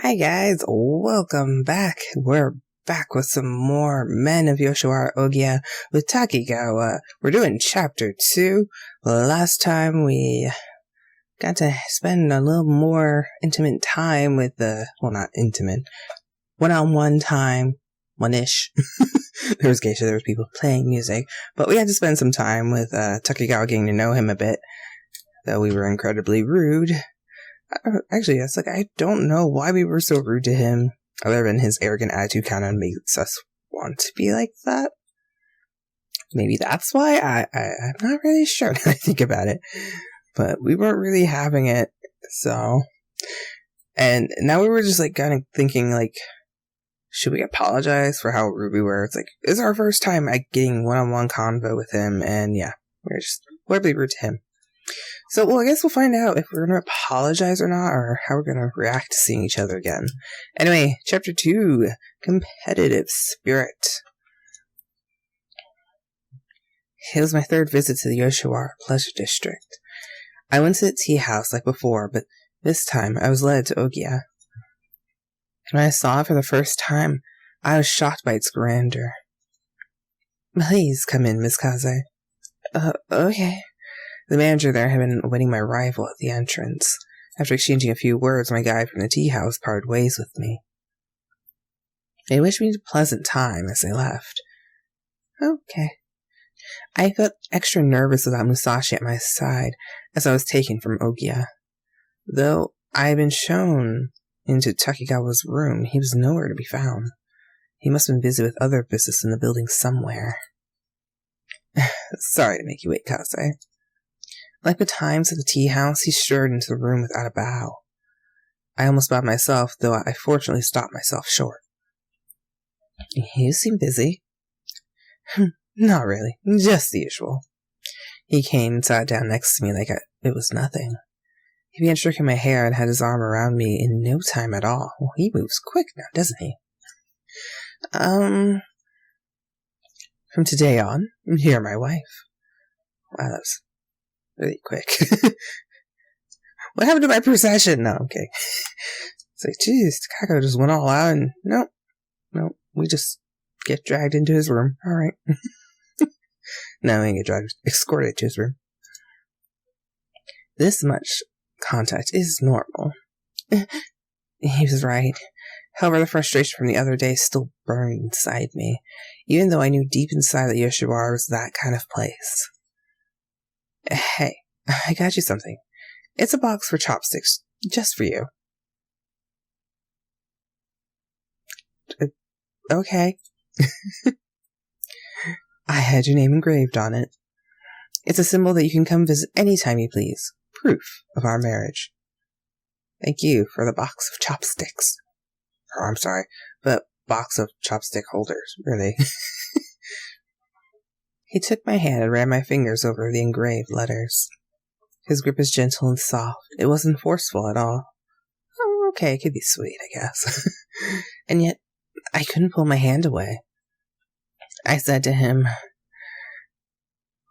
Hi guys, welcome back. We're back with some more Men of Yoshiwara and Ohgiya with Takigawa. We're doing chapter 2. Last time we got to spend a little more intimate time with not intimate, one-on-one time, one-ish. There was geisha, there was people playing music, but we had to spend some time with Takigawa getting to know him a bit, though we were incredibly rude. Actually, it's like, I don't know why we were so rude to him, other than his arrogant attitude kind of makes us want to be like that. Maybe that's why? I'm not really sure when I think about it. But we weren't really having it, so... And now we were just, kind of thinking, should we apologize for how rude we were? It's it's our first time getting one-on-one convo with him, and yeah, we're just horribly rude to him. So, I guess we'll find out if we're going to apologize or not, or how we're going to react to seeing each other again. Anyway, Chapter 2, Competitive Spirit. It was my third visit to the Yoshiwara Pleasure District. I went to the tea house like before, but this time I was led to Ohgiya. When I saw it for the first time, I was shocked by its grandeur. Please come in, Miss Kaze. Okay. The manager there had been awaiting my arrival at the entrance. After exchanging a few words, my guide from the tea house parted ways with me. They wished me a pleasant time as they left. Okay. I felt extra nervous without Musashi at my side as I was taken from Ohgiya. Though I had been shown into Takigawa's room, he was nowhere to be found. He must have been busy with other business in the building somewhere. Sorry to make you wait, Kaze. Like the times at the tea house, he strode into the room without a bow. I almost bowed myself, though I fortunately stopped myself short. You seem busy. Not really, just the usual. He came and sat down next to me like it was nothing. He began stroking my hair and had his arm around me in no time at all. Well, he moves quick now, doesn't he? From today on, you're my wife. Wow, that was really quick. What happened to my procession? No, okay. It's like, geez, Takako just went all out and nope, we just get dragged into his room. Alright. No, we get escorted to his room. This much contact is normal. He was right. However, the frustration from the other day still burned inside me, even though I knew deep inside that Yoshiwara was that kind of place. Hey, I got you something. It's a box for chopsticks, just for you. Okay. I had your name engraved on it. It's a symbol that you can come visit anytime you please. Proof of our marriage. Thank you for the box of chopsticks. Oh, I'm sorry, the box of chopstick holders, really. He took my hand and ran my fingers over the engraved letters. His grip was gentle and soft. It wasn't forceful at all. Oh, okay, it could be sweet, I guess. And yet, I couldn't pull my hand away. I said to him,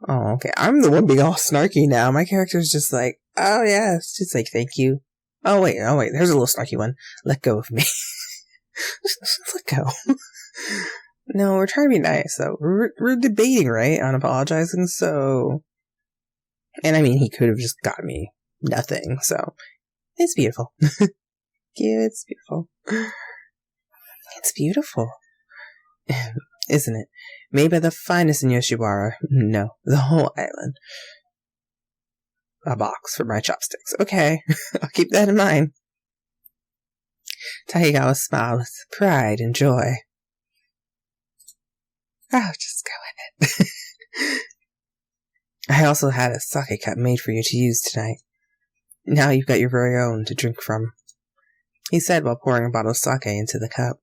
oh, okay, I'm the one being all snarky now. My character's just like, oh yeah, it's just like, thank you. Oh wait, there's a little snarky one. Let go of me. Let go. No, we're trying to be nice, though. We're debating, right, on apologizing, so... And I mean, he could have just got me nothing, so... It's beautiful. Yeah, it's beautiful. It's beautiful. Isn't it? Made by the finest in Yoshiwara. No, the whole island. A box for my chopsticks. Okay, I'll keep that in mind. Takigawa smiled with pride and joy. Oh, just go ahead. I also had a sake cup made for you to use tonight. Now you've got your very own to drink from, he said while pouring a bottle of sake into the cup.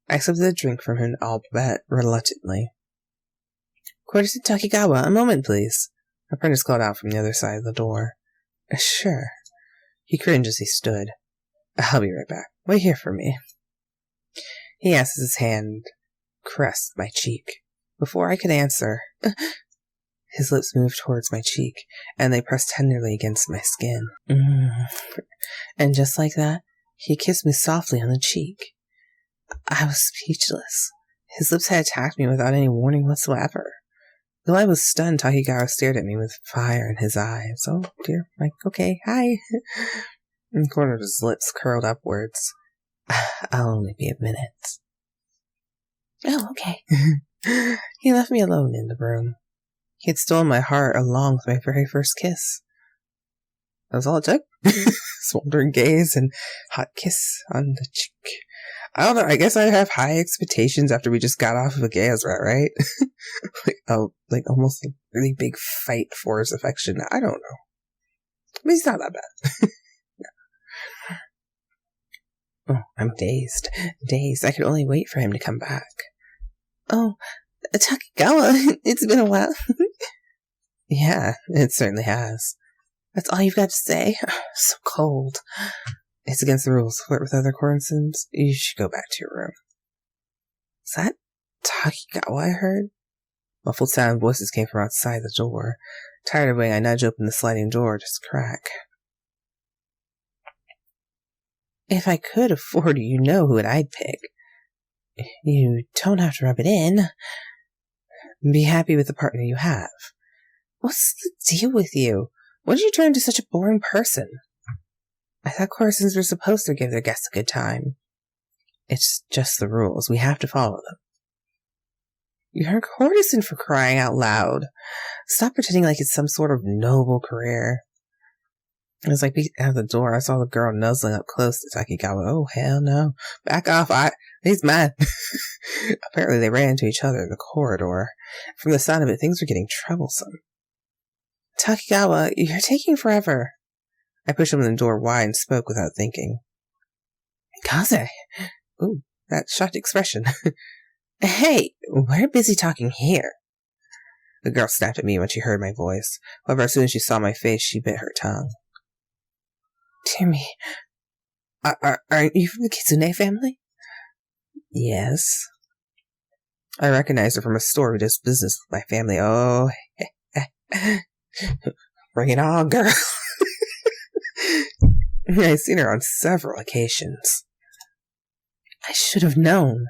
I accepted the drink from him, albeit reluctantly. Courtesan Takigawa, a moment, please. Apprentice called out from the other side of the door. Sure. He cringed as he stood. I'll be right back. Wait here for me. He asked as his hand caressed my cheek. Before I could answer, his lips moved towards my cheek, and they pressed tenderly against my skin. And just like that, He kissed me softly on the cheek. I was speechless. His lips had attacked me without any warning whatsoever. Though I was stunned, Takigawa stared at me with fire in his eyes. Oh, dear. Like, okay, hi. The corner of his lips curled upwards. I'll only be a minute. Oh, okay. He left me alone in the room. He had stolen my heart along with my very first kiss. That was all it took. Smoldering gaze and hot kiss on the cheek. I don't know, I guess I have high expectations after we just got off of Ageha's rat, right? like almost a really big fight for his affection. I don't know. But he's not that bad. Oh, I'm dazed. I could only wait for him to come back. Oh, Takigawa, it's been a while. Yeah, it certainly has. That's all you've got to say? So cold. It's against the rules to flirt with other courtesans. You should go back to your room. Is that Takigawa I heard? Muffled sound voices came from outside the door. Tired of waiting, I nudged open the sliding door just a crack. If I could afford you, know who I'd pick. You don't have to rub it in. Be happy with the partner you have. What's the deal with you? When did you turn into such a boring person? I thought courtesans were supposed to give their guests a good time. It's just the rules. We have to follow them. You're a courtesan, for crying out loud. Stop pretending like it's some sort of noble career. As I peeked out the door, I saw the girl nuzzling up close to Takigawa. Oh, hell no. Back off. He's mad. Apparently they ran into each other in the corridor. From the sound of it, things were getting troublesome. Takigawa, you're taking forever. I pushed open the door wide and spoke without thinking. Kaze. Ooh, that shocked expression. Hey, we're busy talking here. The girl snapped at me when she heard my voice. However, as soon as she saw my face, she bit her tongue. Dear me. Aren't you from the Kitsune family? Yes. I recognized her from a store who does business with my family. Oh, bring it on, girl. I've seen her on several occasions. I should have known.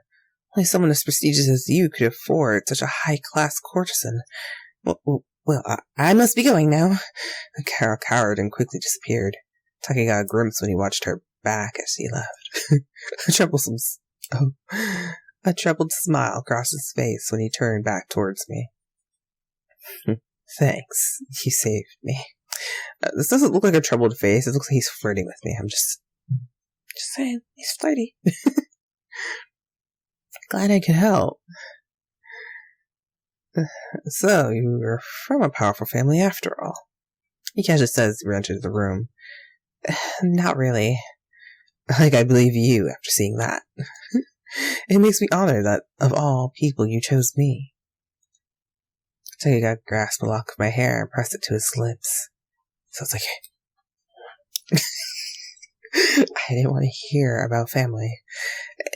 Only someone as prestigious as you could afford such a high-class courtesan. Well, I must be going now. The girl cowered and quickly disappeared. Takigawa grimaced when he watched her back as he left. A troubled smile crossed his face when he turned back towards me. Thanks, you saved me. This doesn't look like a troubled face. It looks like he's flirting with me. I'm just saying, he's flirty. Glad I could help. So, you were from a powerful family after all. He casually said as we entered the room. Not really. Like I believe you after seeing that. It makes me honored that, of all people, you chose me. Takigawa grasped a lock of my hair and pressed it to his lips. So it's like, I didn't want to hear about family.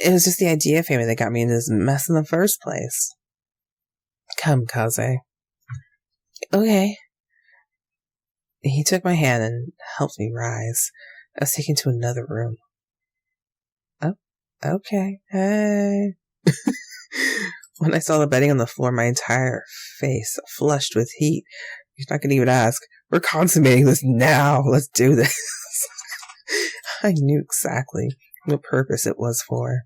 It was just the idea of family that got me into this mess in the first place. Come, Kaze. Okay. He took my hand and helped me rise. I was taken to another room. Oh, okay. Hey. When I saw the bedding on the floor, my entire face flushed with heat. He's not going to even ask. We're consummating this now. Let's do this. I knew exactly what purpose it was for.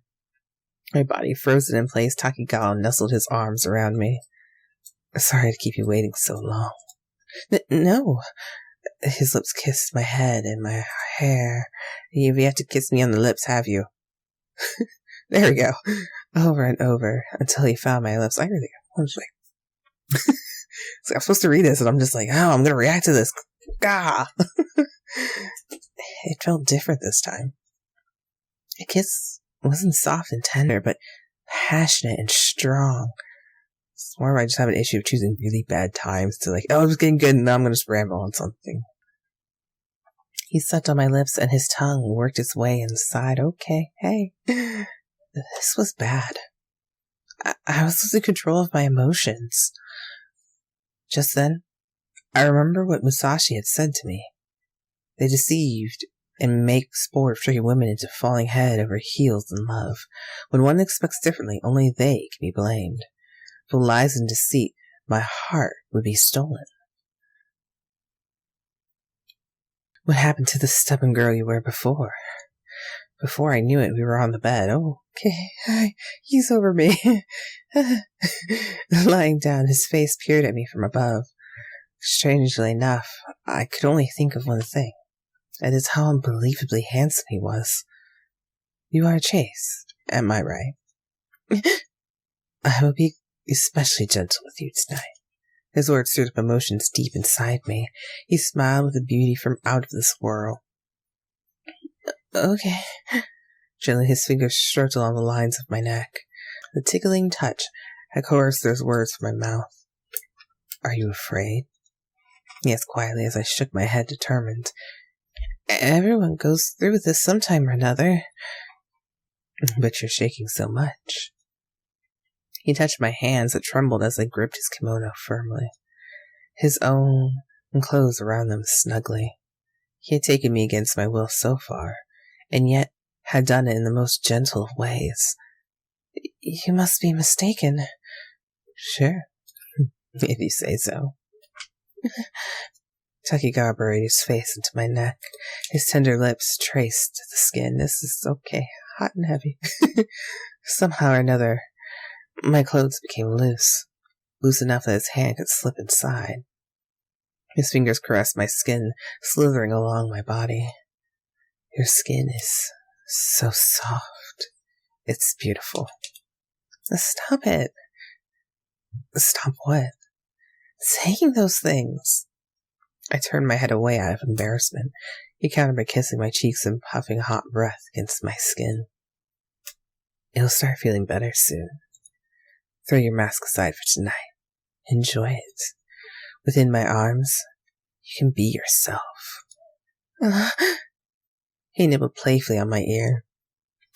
My body frozen in place, Takigawa nestled his arms around me. Sorry to keep you waiting so long. No. His lips kissed my head and my hair. You've yet to kiss me on the lips, have you? There we go. Over and over until he found my lips. I was like, so I'm supposed to read this, and I'm just like, oh, I'm gonna react to this. Gah! It felt different this time. The kiss wasn't soft and tender, but passionate and strong. It's more I just have an issue of choosing really bad times to like, oh, it was getting good, and now I'm gonna just ramble on something. He sucked on my lips, and his tongue worked its way inside. Okay, hey. This was bad. I was losing control of my emotions. Just then, I remember what Musashi had said to me. They deceived and make sport of tricking women into falling head over heels in love. When one expects differently, only they can be blamed. For lies and deceit, my heart would be stolen. What happened to the stubborn girl you were before? Before I knew it, we were on the bed. Oh, okay, hi, he's over me. Lying down, his face peered at me from above. Strangely enough, I could only think of one thing. That is how unbelievably handsome he was. You are chaste, am I right? I will be especially gentle with you tonight. His words stirred up emotions deep inside me. He smiled with a beauty from out of this world. Okay. Gently, his fingers stroked along the lines of my neck. The tickling touch had coerced those words from my mouth. Are you afraid? He asked quietly as I shook my head, determined. Everyone goes through this sometime or another. But you're shaking so much. He touched my hands that trembled as I gripped his kimono firmly. His own enclosed around them snugly. He had taken me against my will so far, and yet had done it in the most gentle of ways. You must be mistaken. Sure, if you say so. Takigawa buried his face into my neck. His tender lips traced the skin. This is okay, hot and heavy. Somehow or another, my clothes became loose enough that his hand could slip inside. His fingers caressed my skin, slithering along my body. Your skin is so soft. It's beautiful. Stop it. Stop what? Saying those things. I turned my head away out of embarrassment. He countered by kissing my cheeks and puffing hot breath against my skin. You'll start feeling better soon. Throw your mask aside for tonight. Enjoy it. Within my arms, you can be yourself. He nibbled playfully on my ear.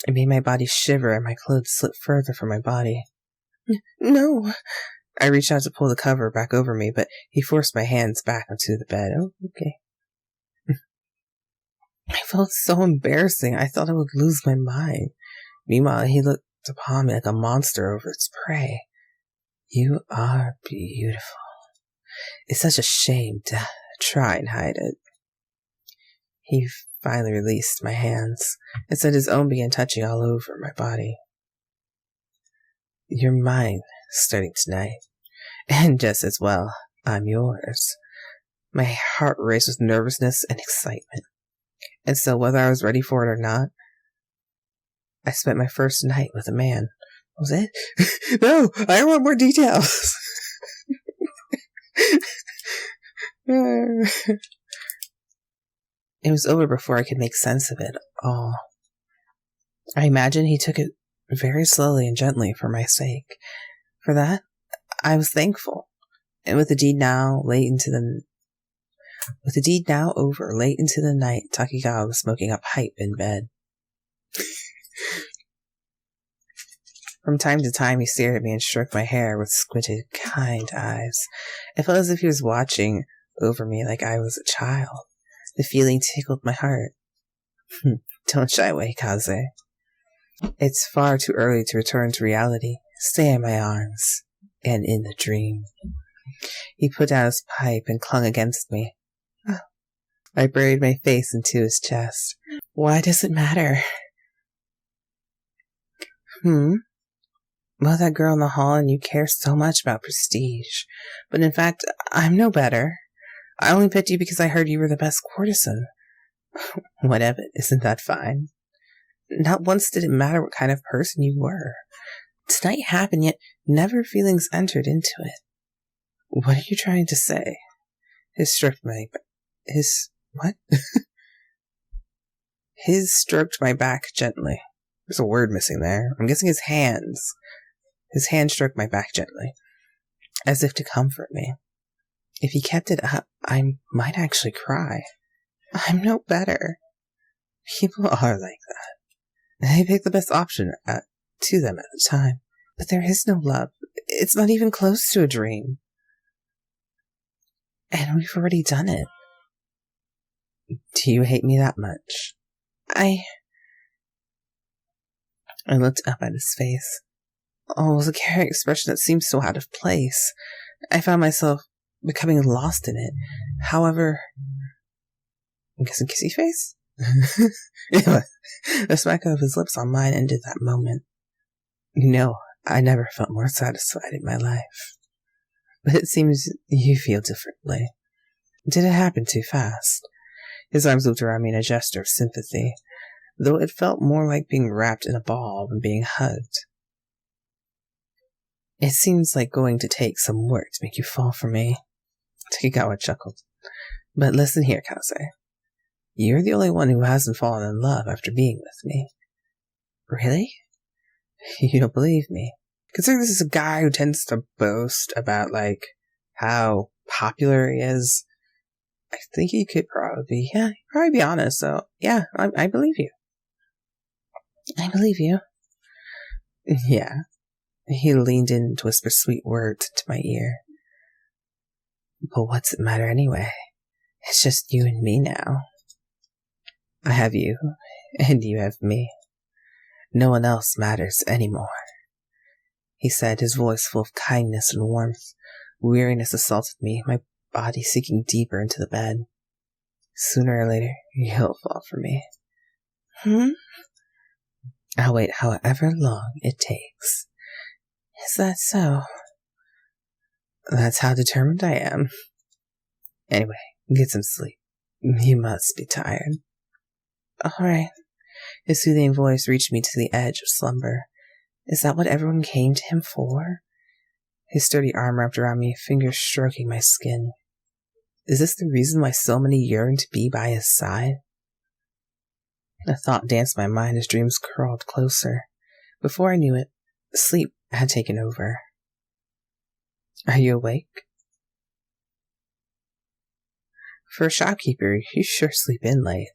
It made my body shiver and my clothes slip further from my body. No. I reached out to pull the cover back over me, but he forced my hands back onto the bed. Oh, okay. I felt so embarrassing. I thought I would lose my mind. Meanwhile, he looked upon me like a monster over its prey. You are beautiful. It's such a shame to try and hide it. He finally released my hands, and said his own began touching all over my body. You're mine starting tonight, and just as well, I'm yours. My heart raced with nervousness and excitement, and so whether I was ready for it or not, I spent my first night with a man. Was it? No, I want more details. It was over before I could make sense of it all. I imagine he took it very slowly and gently for my sake. For that, I was thankful. And with the deed now over, late into the night, Takigawa was smoking a pipe in bed. From time to time, he stared at me and stroked my hair with squinted, kind eyes. It felt as if he was watching over me like I was a child. The feeling tickled my heart. Don't shy away, Kaze. It's far too early to return to reality. Stay in my arms, and in the dream. He put down his pipe and clung against me. I buried my face into his chest. Why does it matter? Well, that girl in the hall and you care so much about prestige. But in fact, I'm no better. I only picked you because I heard you were the best courtesan. What of it? Isn't that fine? Not once did it matter what kind of person you were. Tonight happened, yet never feelings entered into it. What are you trying to say? His stroked my back gently. There's a word missing there. I'm guessing his hands. His hand stroked my back gently, as if to comfort me. If he kept it up, I might actually cry. I'm no better. People are like that. They pick the best option to them at the time. But there is no love. It's not even close to a dream. And we've already done it. Do you hate me that much? I looked up at his face. Oh, it was a caring expression that seemed so out of place. I found myself becoming lost in it. However, I'm guessing kissy face? Yeah, the smack of his lips on mine ended that moment. No, I never felt more satisfied in my life. But it seems you feel differently. Did it happen too fast? His arms looped around me in a gesture of sympathy, though it felt more like being wrapped in a ball than being hugged. It seems like going to take some work to make you fall for me. Takigawa chuckled. But listen here, Kase. You're the only one who hasn't fallen in love after being with me. Really? You don't believe me? Considering this is a guy who tends to boast about, how popular he is, I think he could probably be honest, so, yeah, I believe you. I believe you. Yeah. He leaned in to whisper sweet words into my ear. But what's it matter anyway? It's just you and me now. I have you, and you have me. No one else matters anymore. He said, his voice full of kindness and warmth. Weariness assaulted me, my body sinking deeper into the bed. Sooner or later, you'll fall for me. I'll wait however long it takes. Is that so? That's how determined I am. Anyway, get some sleep. You must be tired. All right. His soothing voice reached me to the edge of slumber. Is that what everyone came to him for? His sturdy arm wrapped around me, fingers stroking my skin. Is this the reason why so many yearn to be by his side? A thought danced my mind as dreams crawled closer. Before I knew it, sleep had taken over. Are you awake? For a shopkeeper, you sure sleep in late.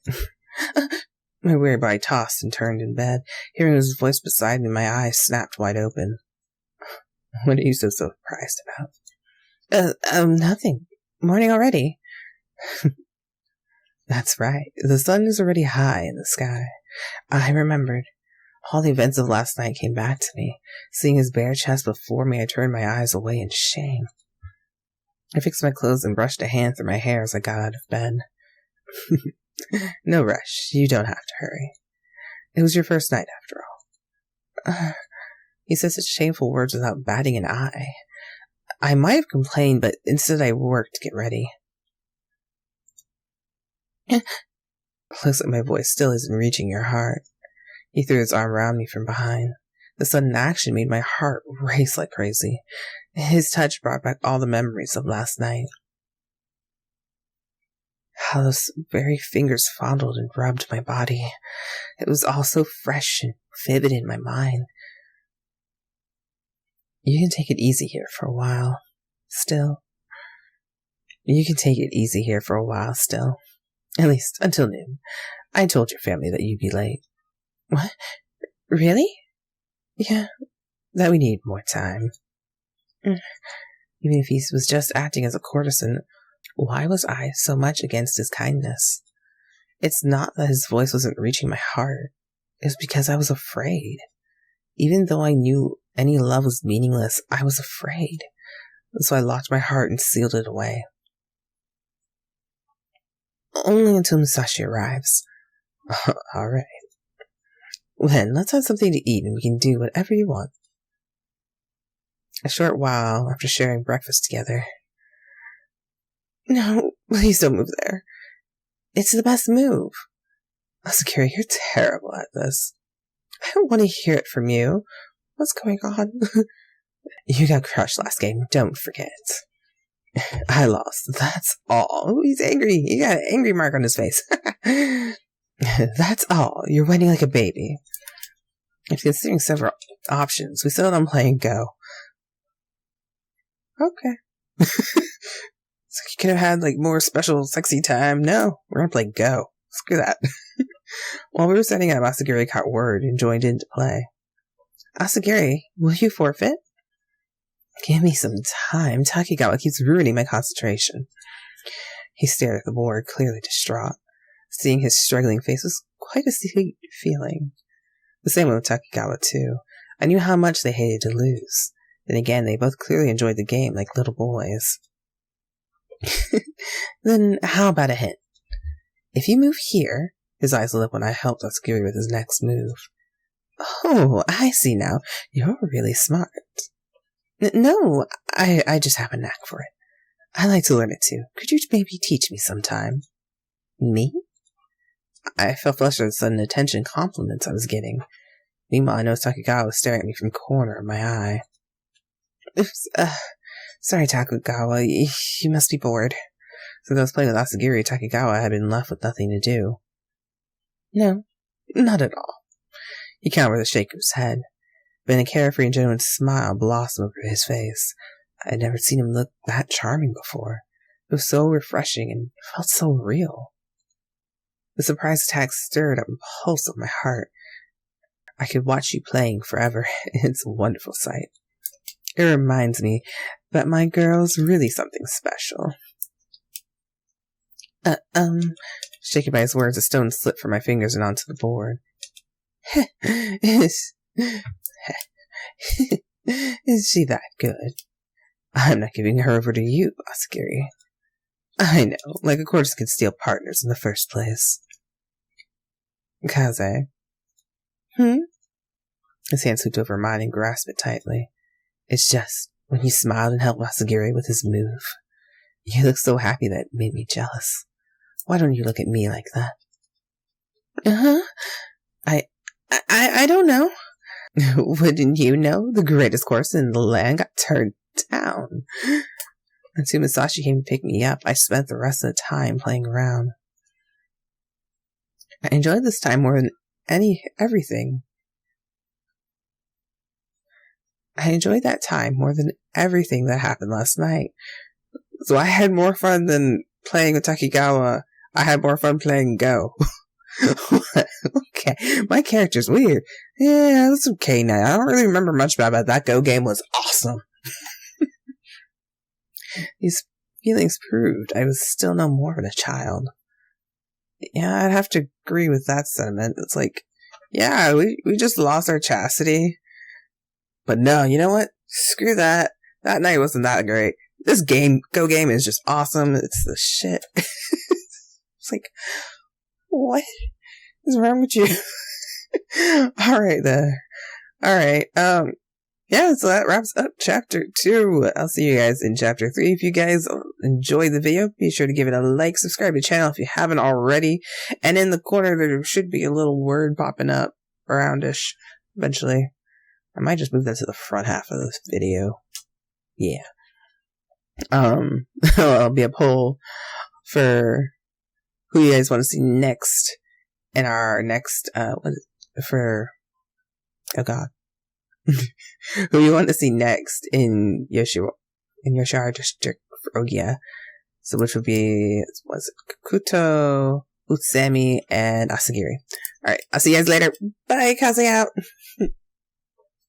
My weary body tossed and turned in bed. Hearing his voice beside me, my eyes snapped wide open. What are you so surprised about? Nothing. Morning already. That's right. The sun is already high in the sky. I remembered. All the events of last night came back to me. Seeing his bare chest before me, I turned my eyes away in shame. I fixed my clothes and brushed a hand through my hair as I got out of bed. No rush. You don't have to hurry. It was your first night, after all. He said such shameful words without batting an eye. I might have complained, but instead I worked to get ready. Looks like my voice still isn't reaching your heart. He threw his arm around me from behind. The sudden action made my heart race like crazy. His touch brought back all the memories of last night. How those very fingers fondled and rubbed my body. It was all so fresh and vivid in my mind. You can take it easy here for a while. Still. You can take it easy here for a while still. At least until noon. I told your family that you'd be late. What? Really? Yeah, that we need more time. Even if he was just acting as a courtesan, why was I so much against his kindness? It's not that his voice wasn't reaching my heart. It was because I was afraid. Even though I knew any love was meaningless, I was afraid. So I locked my heart and sealed it away. Only until Musashi arrives. Alright. Then, let's have something to eat and we can do whatever you want. A short while after sharing breakfast together. No, please don't move there. It's the best move. Asagiri, you're terrible at this. I don't want to hear it from you. What's going on? You got crushed last game, don't forget. I lost, that's all. Oh, he's angry. He got an angry mark on his face. That's all. You're whining like a baby. If considering several options, we settled on playing Go. Okay. So you could have had more special sexy time. No, we're gonna play Go. Screw that. While we were setting up, Asagiri caught word and joined in to play. Asagiri, will you forfeit? Give me some time. Takigawa keeps ruining my concentration. He stared at the board, clearly distraught. Seeing his struggling face was quite a sweet feeling. The same with Takigawa, too. I knew how much they hated to lose. Then again, they both clearly enjoyed the game like little boys. Then how about a hint? If you move here... His eyes lit up when I helped Asagiri with his next move. Oh, I see now. You're really smart. No, I just have a knack for it. I like to learn it too. Could you maybe teach me sometime? Me? I felt flushed at the sudden attention and compliments I was getting. Meanwhile, I noticed Takigawa was staring at me from the corner of my eye. Oops, sorry, Takigawa. You must be bored. Since I was playing with Asagiri, Takigawa had been left with nothing to do. No, not at all. He countered with a shake of his head. Then a carefree and genuine smile blossomed over his face. I had never seen him look that charming before. It was so refreshing and felt so real. The surprise attack stirred up a pulse of my heart. I could watch you playing forever. It's a wonderful sight. It reminds me that my girl's really something special. Shaken by his words, a stone slipped from my fingers and onto the board. Is she that good? I'm not giving her over to you, Asagiri. I know, like a courtesan can steal partners in the first place. Kaze. His hand swept over mine and grasped it tightly. It's just when you smiled and helped Asagiri with his move. You looked so happy that it made me jealous. Why don't you look at me like that? I don't know. Wouldn't you know? The greatest courtesan in the land got turned down. Until Masashi came to pick me up, I spent the rest of the time playing around. I enjoyed this time more than everything. I enjoyed that time more than everything that happened last night. So I had more fun than playing with Takigawa. I had more fun playing Go. Okay, my character's weird. Yeah, it's okay now. I don't really remember much about it. That Go game was awesome. These feelings proved I was still no more than a child. Yeah, I'd have to agree with that sentiment. It's like, yeah, we just lost our chastity. But no, you know what? Screw that. That night wasn't that great. This Go game is just awesome. It's the shit. It's like, what is wrong with you? Alright there. Alright, yeah, so that wraps up chapter 2. I'll see you guys in chapter 3. If you guys enjoyed the video, be sure to give it a like, subscribe to the channel if you haven't already, and in the corner there should be a little word popping up aroundish eventually. I might just move that to the front half of this video. Yeah. There'll be a poll for who you guys want to see next in our next, oh god. Who you want to see next in Yoshiwara District for Ohgiya. So which would be, was it Gakuto, Utsusemi, and Asagiri. Alright, I'll see you guys later. Bye, Kaze out.